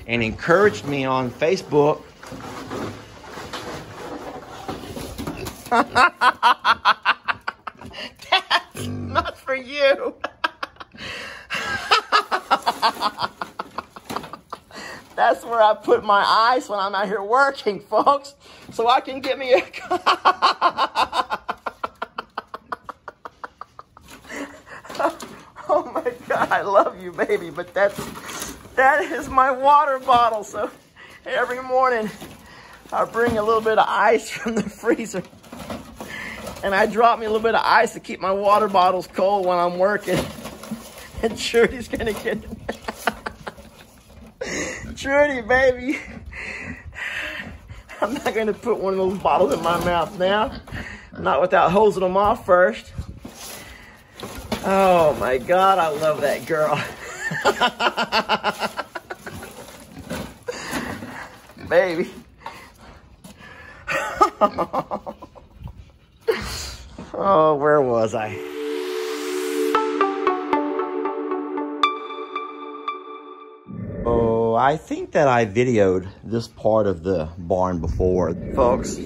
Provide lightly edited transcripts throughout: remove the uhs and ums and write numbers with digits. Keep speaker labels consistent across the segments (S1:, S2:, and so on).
S1: and encouraged me on Facebook. That's not for you. That's where I put my ice when I'm out here working, folks. So I can get me a... Oh my God, I love you, baby. But that is my water bottle. So every morning I bring a little bit of ice from the freezer. And I drop me a little bit of ice to keep my water bottles cold when I'm working. And Trudy's gonna get it. Trudy, baby. I'm not gonna put one of those bottles in my mouth now. Not without hosing them off first. Oh my God, I love that girl. Baby. Oh, where was I? Oh, I think that I videoed this part of the barn before. Folks,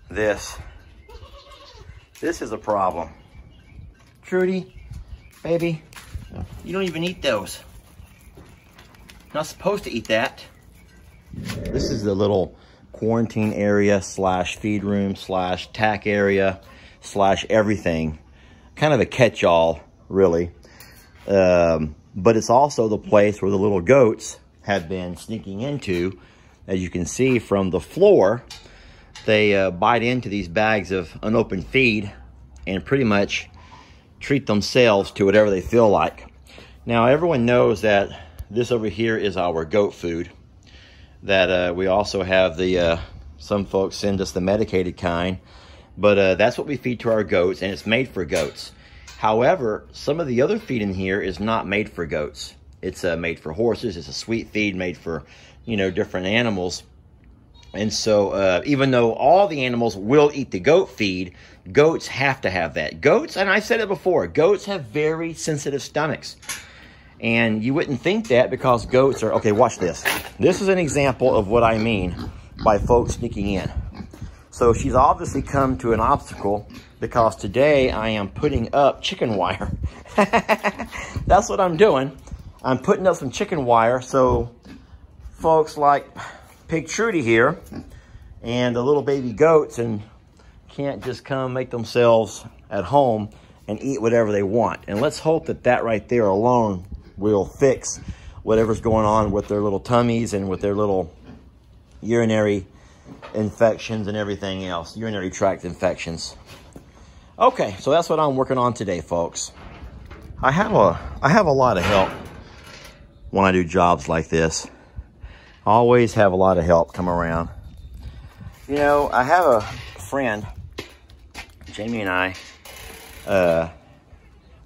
S1: this is a problem. Trudy, baby, you don't even eat those. You're not supposed to eat that. This is the little quarantine area slash feed room slash tack area slash everything. Kind of a catch-all, really. But it's also the place where the little goats have been sneaking into. As you can see from the floor, they bite into these bags of unopened feed and pretty much treat themselves to whatever they feel like. Now, everyone knows that this over here is our goat food. That we also have the, some folks send us the medicated kind, but that's what we feed to our goats, and it's made for goats. However, some of the other feed in here is not made for goats. It's made for horses. It's a sweet feed made for, you know, different animals. And so even though all the animals will eat the goat feed, goats have to have that. Goats, and I've said it before, goats have very sensitive stomachs. And you wouldn't think that because goats are... Okay, watch this. This is an example of what I mean by folks sneaking in. So she's obviously come to an obstacle because today I am putting up chicken wire. That's what I'm doing. I'm putting up some chicken wire so folks like Pig Trudy here and the little baby goats and can't just come make themselves at home and eat whatever they want. And let's hope that that right there alone will fix whatever's going on with their little tummies and with their little urinary infections and everything else, urinary tract infections. Okay, so that's what I'm working on today, folks. I have a lot of help when I do jobs like this. I always have a lot of help come around. You know, I have a friend, Jamie and I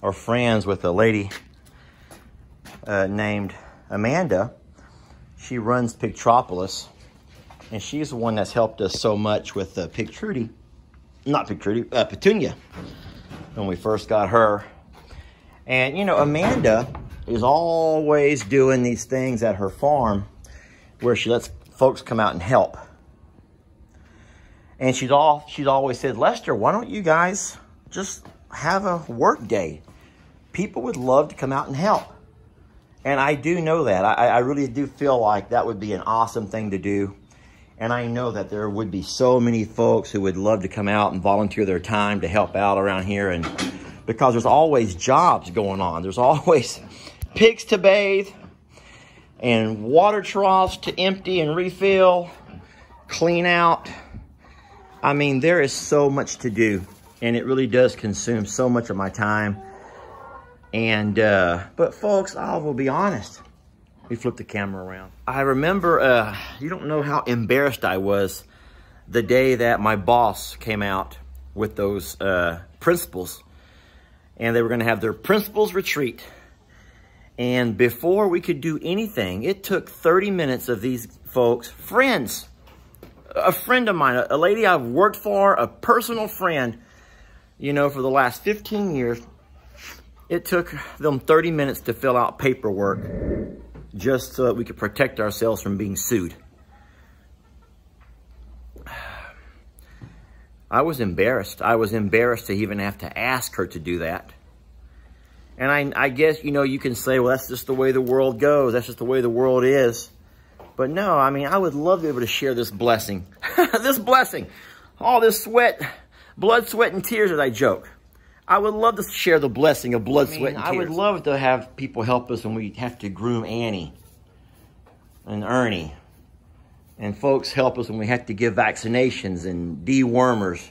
S1: are friends with a lady named Amanda. She runs Pigtropolis, and she's the one that's helped us so much with Pig Trudy. Not Pig Trudy, Petunia, when we first got her. And, you know, Amanda is always doing these things at her farm where she lets folks come out and help. And she's always said, Lester, why don't you guys just have a work day? People would love to come out and help. And I do know that. I really do feel like that would be an awesome thing to do. And I know that there would be so many folks who would love to come out and volunteer their time to help out around here. And because there's always jobs going on. There's always pigs to bathe and water troughs to empty and refill, clean out. I mean, there is so much to do, and it really does consume so much of my time. And, but folks, I will be honest. We flip the camera around. I remember, you don't know how embarrassed I was the day that my boss came out with those principals. And they were going to have their principals retreat. And before we could do anything, it took 30 minutes of these folks, friends, a friend of mine, a lady I've worked for, a personal friend, you know, for the last 15 years. It took them 30 minutes to fill out paperwork just so that we could protect ourselves from being sued. I was embarrassed. I was embarrassed to even have to ask her to do that. And I guess, you know, you can say, well, that's just the way the world goes. That's just the way the world is. But no, I mean, I would love to be able to share this blessing. This blessing. All this sweat, blood, sweat, and tears as I joke. I would love to share the blessing of blood, sweat, and tears. I would love to have people help us when we have to groom Annie and Ernie. And folks help us when we have to give vaccinations and dewormers.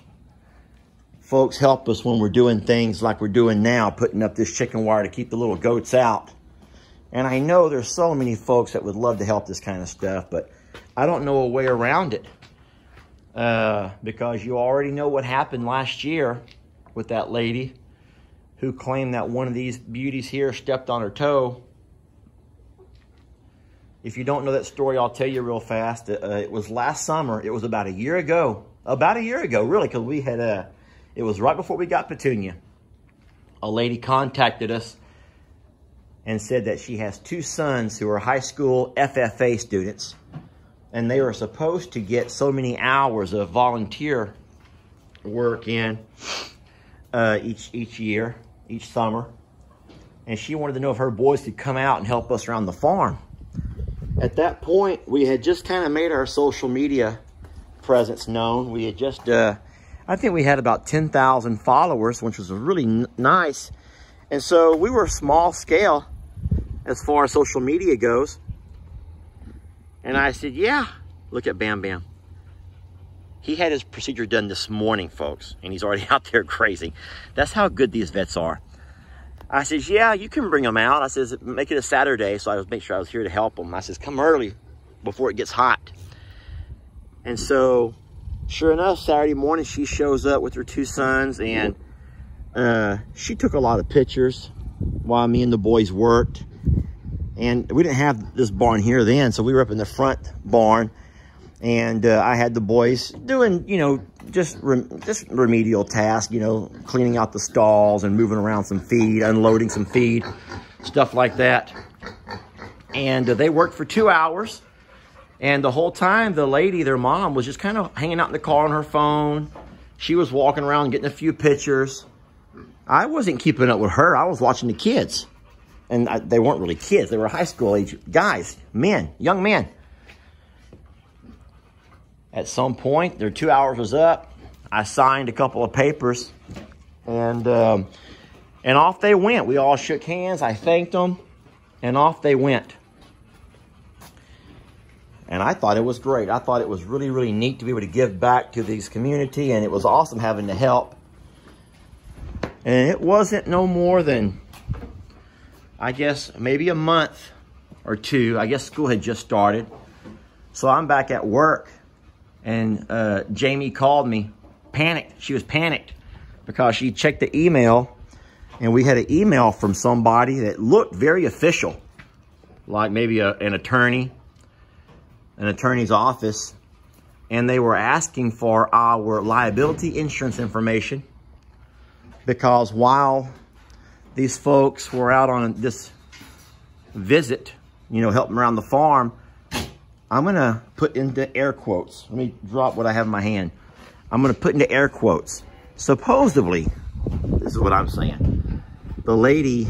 S1: Folks help us when we're doing things like we're doing now, putting up this chicken wire to keep the little goats out. And I know there's so many folks that would love to help this kind of stuff, but I don't know a way around it. Because you already know what happened last year with that lady who claimed that one of these beauties here stepped on her toe. If you don't know that story, I'll tell you real fast. It was last summer. It was about a year ago. About a year ago, really, because we had it was right before we got Petunia. A lady contacted us and said that she has 2 sons who are high school FFA students, and they were supposed to get so many hours of volunteer work in each year, each summer. And she wanted to know if her boys could come out and help us around the farm. At that point, we had just kind of made our social media presence known. We had just, I think we had about 10,000 followers, which was really nice. And so we were small scale as far as social media goes. And I said, yeah, look at Bam Bam. He had his procedure done this morning, folks, and he's already out there crazy. That's how good these vets are. I says, yeah, you can bring them out. I says, make it a Saturday, so I was make sure I was here to help them. I says, come early before it gets hot. And so, sure enough, Saturday morning, she shows up with her 2 sons, and she took a lot of pictures while me and the boys worked. And we didn't have this barn here then, so we were up in the front barn. And I had the boys doing, you know, just remedial tasks, you know, cleaning out the stalls and moving around some feed, unloading some feed, stuff like that. And they worked for 2 hours. And the whole time, the lady, their mom, was just kind of hanging out in the car on her phone. She was walking around getting a few pictures. I wasn't keeping up with her. I was watching the kids. And they weren't really kids. They were high school age guys, men, young men. At some point, their 2 hours was up. I signed a couple of papers, and off they went. We all shook hands. I thanked them, and off they went. And I thought it was great. I thought it was really, really neat to be able to give back to this community, and it was awesome having to help. And it wasn't no more than, I guess, maybe a month or 2. I guess school had just started. So I'm back at work. And Jamie called me, panicked. She was panicked because she checked the email, and we had an email from somebody that looked very official, like maybe an attorney's office. And they were asking for our liability insurance information because while these folks were out on this visit, you know, helping around the farm, I'm going to put into air quotes. Let me drop what I have in my hand. I'm going to put into air quotes. Supposedly, this is what I'm saying. The lady,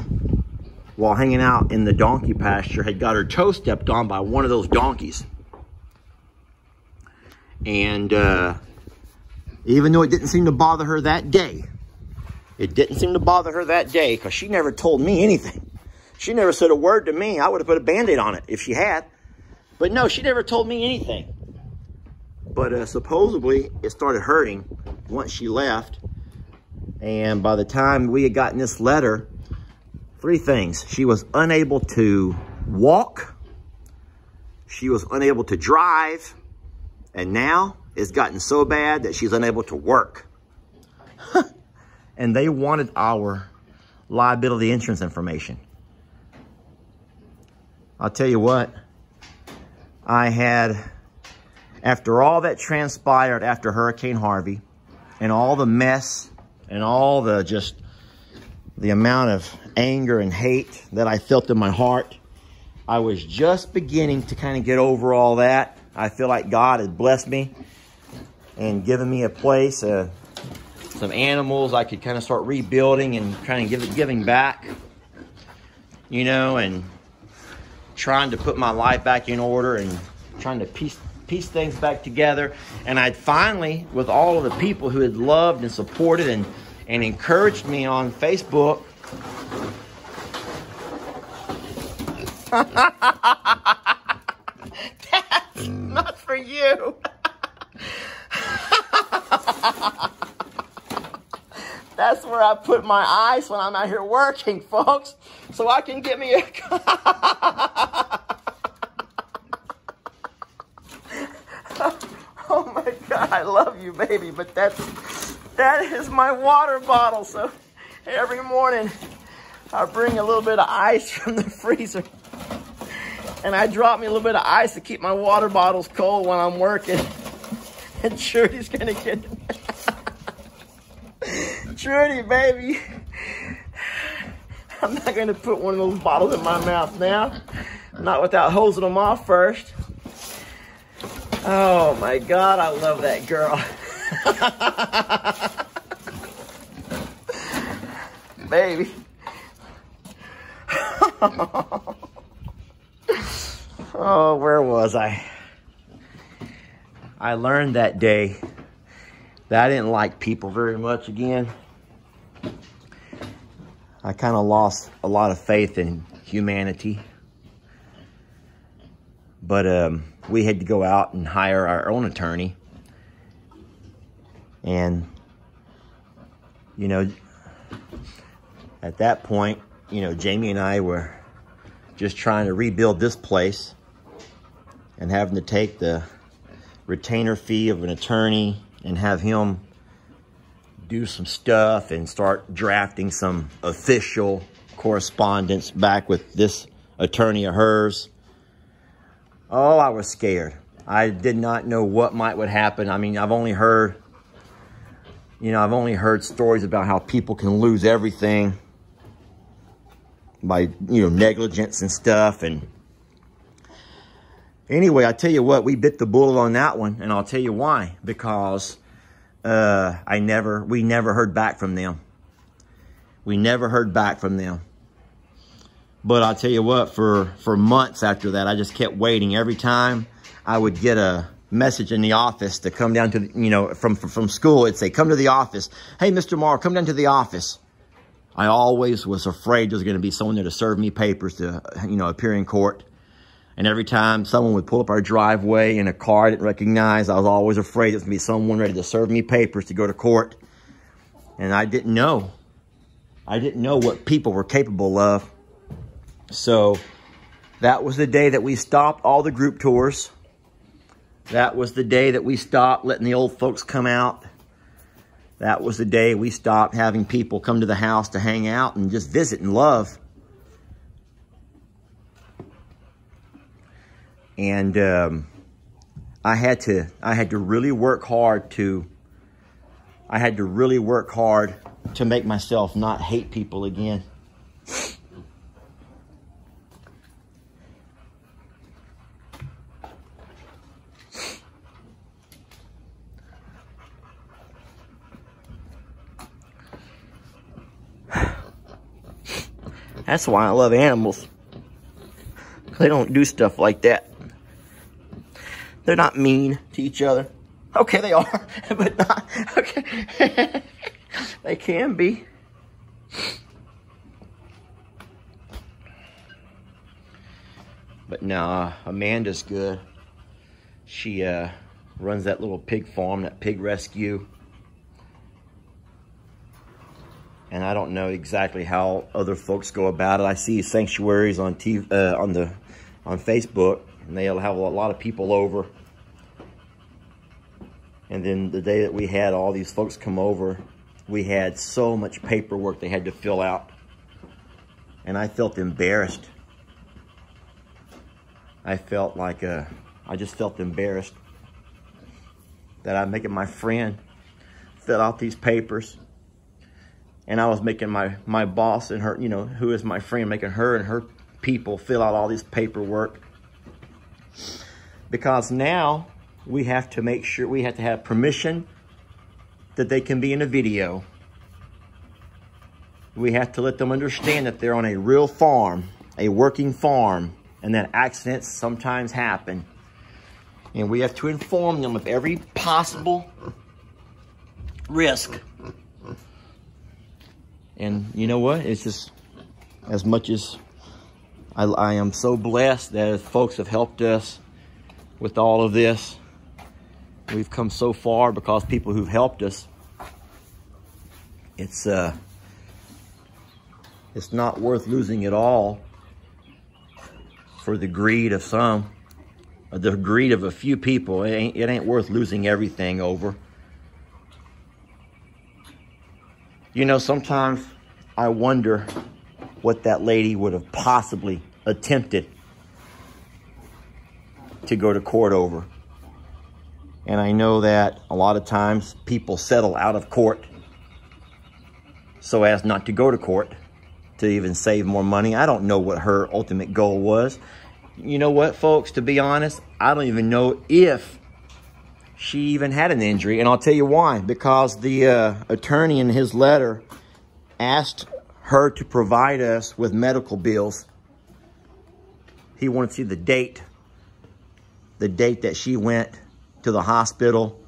S1: while hanging out in the donkey pasture, had got her toe stepped on by one of those donkeys. And even though it didn't seem to bother her that day, because she never told me anything. She never said a word to me. I would have put a Band-Aid on it if she had. But no, she never told me anything. But supposedly, it started hurting once she left. And by the time we had gotten this letter, 3 things. She was unable to walk. She was unable to drive. And now it's gotten so bad that she's unable to work. And they wanted our liability insurance information. I'll tell you what. I had, after all that transpired after Hurricane Harvey and all the mess and all the the amount of anger and hate that I felt in my heart, I was just beginning to kind of get over all that. I feel like God has blessed me and given me a place, some animals I could kind of start rebuilding and kind of giving back, you know, and trying to put my life back in order and trying to piece things back together. And I'd finally, with all of the people who had loved and supported and encouraged me on Facebook, that's not for you. That's where I put my ice when I'm out here working, folks, so I can get me a Oh my God, I love you, baby, but that is my water bottle. So every morning I bring a little bit of ice from the freezer, and I drop me a little bit of ice to keep my water bottles cold when I'm working. And Trudy's gonna get it. Trudy, baby, I'm not gonna put one of those bottles in my mouth now, not without hosing them off first. Oh my God, I love that girl. Baby. Oh, where was I? I learned that day that I didn't like people very much again. I kind of lost a lot of faith in humanity. But we had to go out and hire our own attorney. And, you know, at that point, you know, Jamie and I were just trying to rebuild this place and having to take the retainer fee of an attorney and have him do some stuff and start drafting some official correspondence back with this attorney of hers. Oh, I was scared. I did not know what would happen. I mean, I've only heard stories about how people can lose everything by, you know, negligence and stuff. And anyway, I tell you what, we bit the bullet on that one, and I'll tell you why. Because we never heard back from them. We never heard back from them. But I'll tell you what, for months after that, I just kept waiting. Every time I would get a message in the office to come down to, you know, from school, it'd say, come to the office. Hey, Mr. Morrow, come down to the office. I always was afraid there was going to be someone there to serve me papers to, you know, appear in court. And every time someone would pull up our driveway in a car I didn't recognize, I was always afraid there was going to be someone ready to serve me papers to go to court. And I didn't know. I didn't know what people were capable of. So that was the day that we stopped all the group tours. That was the day that we stopped letting the old folks come out. That was the day we stopped having people come to the house to hang out and just visit and love. And I had to really work hard to make myself not hate people again. That's why I love animals. They don't do stuff like that. They're not mean to each other. Okay, they are, but not, okay. They can be. But no, Amanda's good. She runs that little pig farm, that pig rescue. And I don't know exactly how other folks go about it. I see sanctuaries on TV, on Facebook, and they'll have a lot of people over. And then the day that we had all these folks come over, we had so much paperwork they had to fill out. And I felt embarrassed. I just felt embarrassed that I'm making my friend fill out these papers. And I was making my boss and her, you know, who is my friend, making her and her people fill out all this paperwork. Because now we have to make sure, we have to have permission that they can be in a video. We have to let them understand that they're on a real farm, a working farm, and that accidents sometimes happen. And we have to inform them of every possible risk. And you know what? It's just, as much as I am so blessed that folks have helped us with all of this. We've come so far because people who've helped us. It's not worth losing it all for the greed of some, or the greed of a few people. It ain't worth losing everything over. You know, sometimes I wonder what that lady would have possibly attempted to go to court over. And I know that a lot of times people settle out of court so as not to go to court, to even save more money. I don't know what her ultimate goal was. You know what, folks, to be honest, I don't even know if she even had an injury. And I'll tell you why. Because the attorney in his letter asked her to provide us with medical bills. He wanted to see the date that she went to the hospital.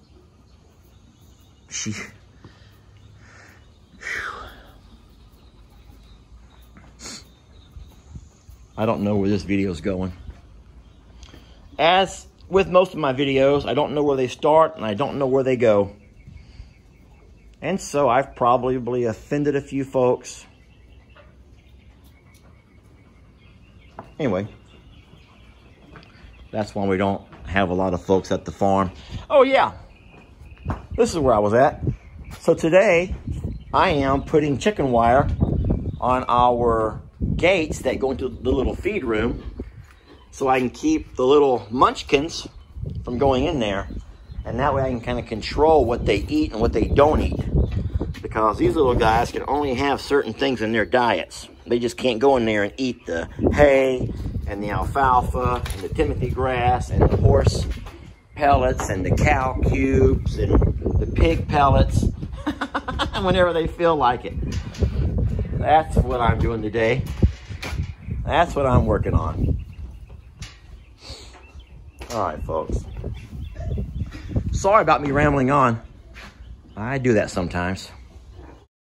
S1: I don't know where this video is going. As with most of my videos, I don't know where they start and I don't know where they go. And so I've probably offended a few folks. Anyway, that's why we don't have a lot of folks at the farm. Oh yeah, this is where I was at. So today, I am putting chicken wire on our gates that go into the little feed room so I can keep the little munchkins from going in there. And that way I can kind of control what they eat and what they don't eat. Because these little guys can only have certain things in their diets. They just can't go in there and eat the hay and the alfalfa and the Timothy grass and the horse pellets and the cow cubes and the pig pellets whenever they feel like it. That's what I'm doing today. That's what I'm working on. All right, folks. Sorry about me rambling on. I do that sometimes.